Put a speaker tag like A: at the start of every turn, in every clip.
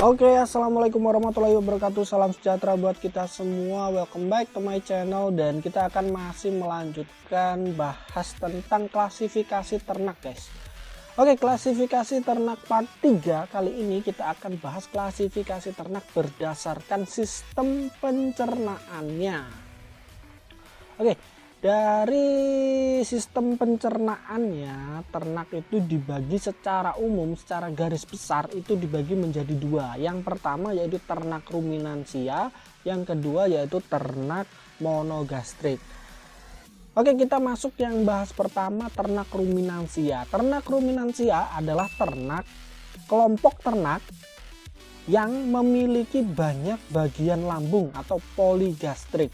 A: Oke, assalamualaikum warahmatullahi wabarakatuh. Salam sejahtera buat kita semua. Welcome back to my channel, dan kita akan masih melanjutkan bahas tentang klasifikasi ternak, guys. Oke, klasifikasi ternak part 3. Kali ini kita akan bahas klasifikasi ternak berdasarkan sistem pencernaannya. Oke, dari sistem pencernaannya, ternak itu dibagi secara umum, secara garis besar itu dibagi menjadi dua. Yang pertama yaitu ternak ruminansia, yang kedua yaitu ternak monogastrik. Oke, kita masuk yang bahas pertama, ternak ruminansia. Ternak ruminansia adalah kelompok ternak yang memiliki banyak bagian lambung atau poligastrik.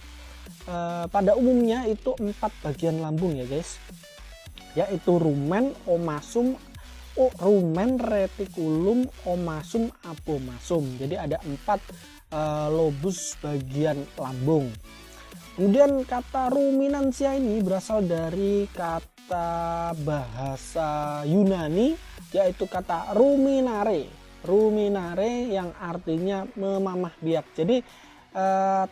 A: Pada umumnya itu 4 bagian lambung ya guys, yaitu rumen, omasum, rumen, retikulum, omasum, abomasum. Jadi ada 4 lobus bagian lambung. Kemudian kata ruminansia ini berasal dari kata bahasa Yunani, yaitu kata ruminare yang artinya memamah biak. Jadi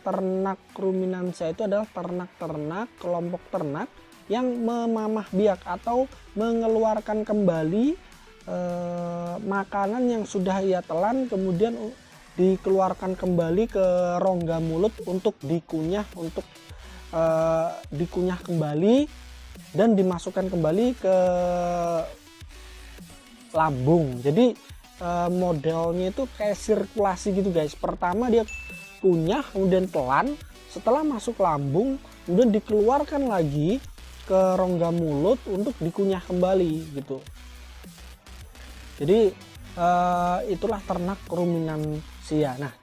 A: ternak ruminansia itu adalah ternak-ternak, kelompok ternak yang memamah biak atau mengeluarkan kembali makanan yang sudah ia telan, kemudian dikeluarkan kembali ke rongga mulut untuk dikunyah, dikunyah kembali dan dimasukkan kembali ke lambung. Jadi modelnya itu kayak sirkulasi gitu guys. Pertama dia kunyah, kemudian telan, setelah masuk lambung kemudian dikeluarkan lagi ke rongga mulut untuk dikunyah kembali gitu. Jadi itulah ternak ruminansia. Nah,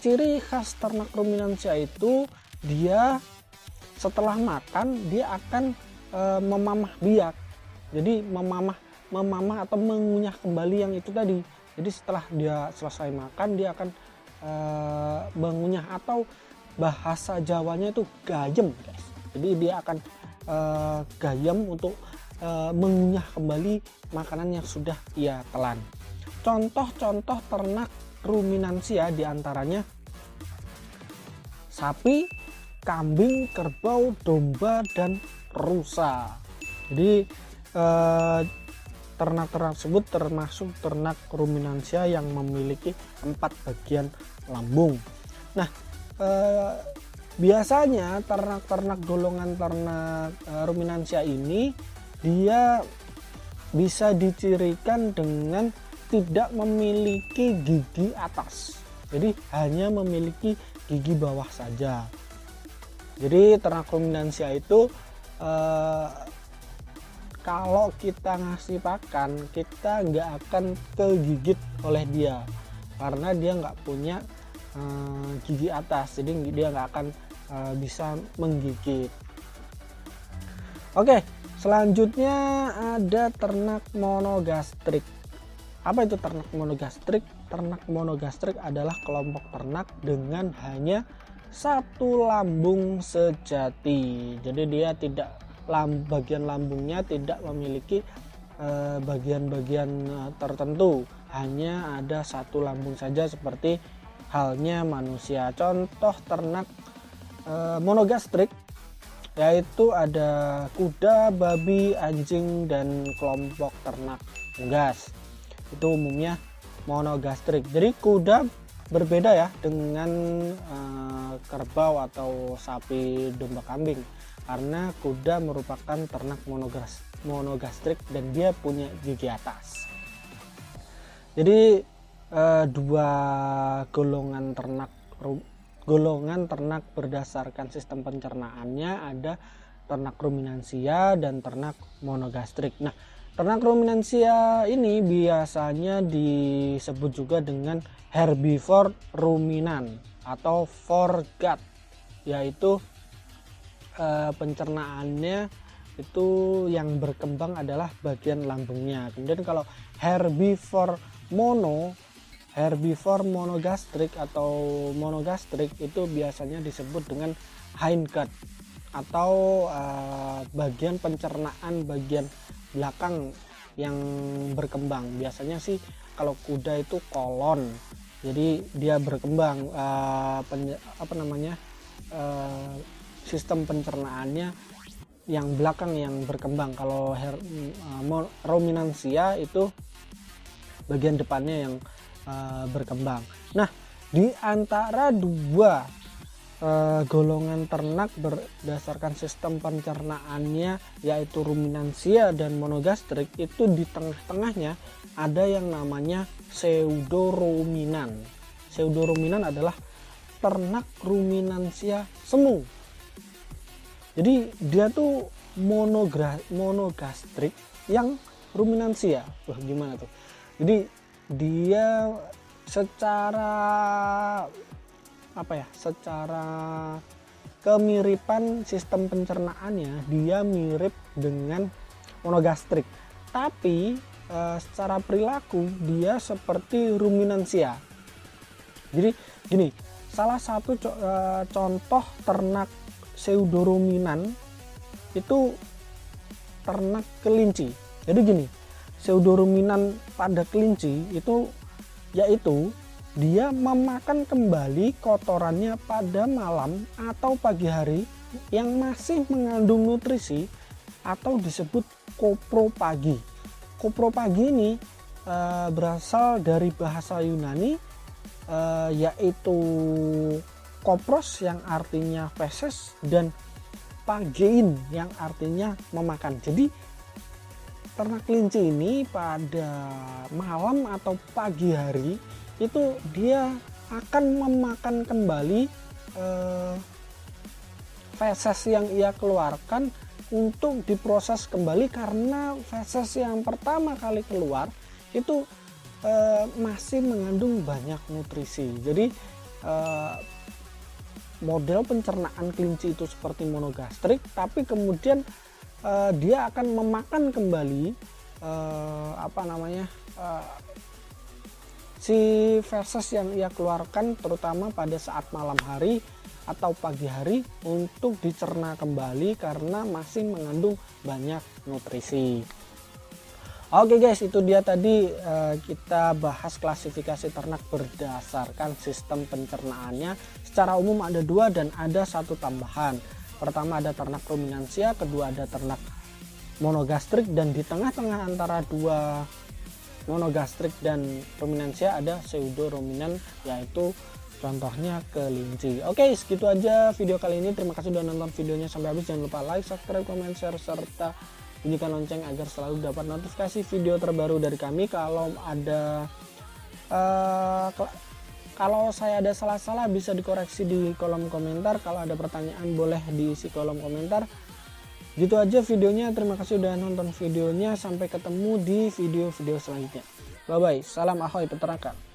A: ciri khas ternak ruminansia itu dia setelah makan dia akan memamah biak. Jadi memamah atau mengunyah kembali yang itu tadi. Jadi setelah dia selesai makan dia akan mengunyah, atau bahasa Jawanya itu gayem guys. Jadi dia akan gayem untuk mengunyah kembali makanan yang sudah ia telan. Contoh-contoh ternak ruminansia diantaranya sapi, kambing, kerbau, domba, dan rusa. Jadi ternak-ternak tersebut termasuk ternak ruminansia yang memiliki 4 bagian lambung. Nah, biasanya ternak-ternak golongan ternak ruminansia ini dia bisa dicirikan dengan tidak memiliki gigi atas. Jadi hanya memiliki gigi bawah saja. Jadi ternak ruminansia itu kalau kita ngasih pakan, kita nggak akan kegigit oleh dia karena dia nggak punya gigi atas, jadi dia nggak akan bisa menggigit. Oke, selanjutnya ada ternak monogastrik. Apa itu ternak monogastrik? Ternak monogastrik adalah kelompok ternak dengan hanya satu lambung sejati. Jadi dia tidak bagian lambungnya tidak memiliki bagian-bagian tertentu, hanya ada satu lambung saja seperti halnya manusia. Contoh ternak monogastrik yaitu ada kuda, babi, anjing, dan kelompok ternak unggas. Itu umumnya monogastrik. Jadi kuda berbeda ya dengan kerbau atau sapi, domba, kambing, karena kuda merupakan ternak monogastrik dan dia punya gigi atas. Jadi dua golongan ternak berdasarkan sistem pencernaannya ada ternak ruminansia dan ternak monogastrik. Nah, ternak ruminansia ini biasanya disebut juga dengan herbivore ruminan atau foregut, yaitu pencernaannya itu yang berkembang adalah bagian lambungnya. Kemudian kalau herbivore monogastrik atau monogastrik itu biasanya disebut dengan hindgut atau bagian pencernaan bagian belakang yang berkembang. Biasanya sih kalau kuda itu kolon, jadi dia berkembang sistem pencernaannya yang belakang yang berkembang. Kalau ruminansia itu bagian depannya yang berkembang. Nah, di antara dua golongan ternak berdasarkan sistem pencernaannya yaitu ruminansia dan monogastrik, itu di tengah-tengahnya ada yang namanya pseudoruminan. Pseudoruminan adalah ternak ruminansia semu. Jadi dia tuh monogastrik yang ruminansia. Wah, gimana tuh? Jadi dia secara kemiripan sistem pencernaannya dia mirip dengan monogastrik, tapi secara perilaku dia seperti ruminansia. Jadi gini, salah satu contoh ternak pseudoruminan itu ternak kelinci. Jadi gini, pseudoruminan pada kelinci itu yaitu dia memakan kembali kotorannya pada malam atau pagi hari yang masih mengandung nutrisi atau disebut kopropagi. Kopropagi ini berasal dari bahasa Yunani, yaitu kopros yang artinya feses dan pagein yang artinya memakan. Jadi ternak kelinci ini pada malam atau pagi hari itu dia akan memakan kembali feses yang ia keluarkan untuk diproses kembali, karena feses yang pertama kali keluar itu masih mengandung banyak nutrisi. Jadi model pencernaan kelinci itu seperti monogastrik, tapi kemudian dia akan memakan kembali si feses yang ia keluarkan terutama pada saat malam hari atau pagi hari untuk dicerna kembali karena masih mengandung banyak nutrisi. Oke guys, itu dia tadi kita bahas klasifikasi ternak berdasarkan sistem pencernaannya. Secara umum ada dua dan ada satu tambahan. Pertama ada ternak ruminansia, kedua ada ternak monogastrik, dan di tengah-tengah antara dua monogastrik dan ruminansia ada pseudoruminan, yaitu contohnya kelinci. Oke, segitu aja video kali ini. Terima kasih sudah nonton videonya sampai habis. Jangan lupa like, subscribe, comment, share, serta bunyikan lonceng agar selalu dapat notifikasi video terbaru dari kami. Kalau ada kalau saya ada salah-salah bisa dikoreksi di kolom komentar. Kalau ada pertanyaan boleh diisi kolom komentar. Gitu aja videonya. Terima kasih udah nonton videonya. Sampai ketemu di video-video selanjutnya. Bye bye. Salam ahoy peternakan.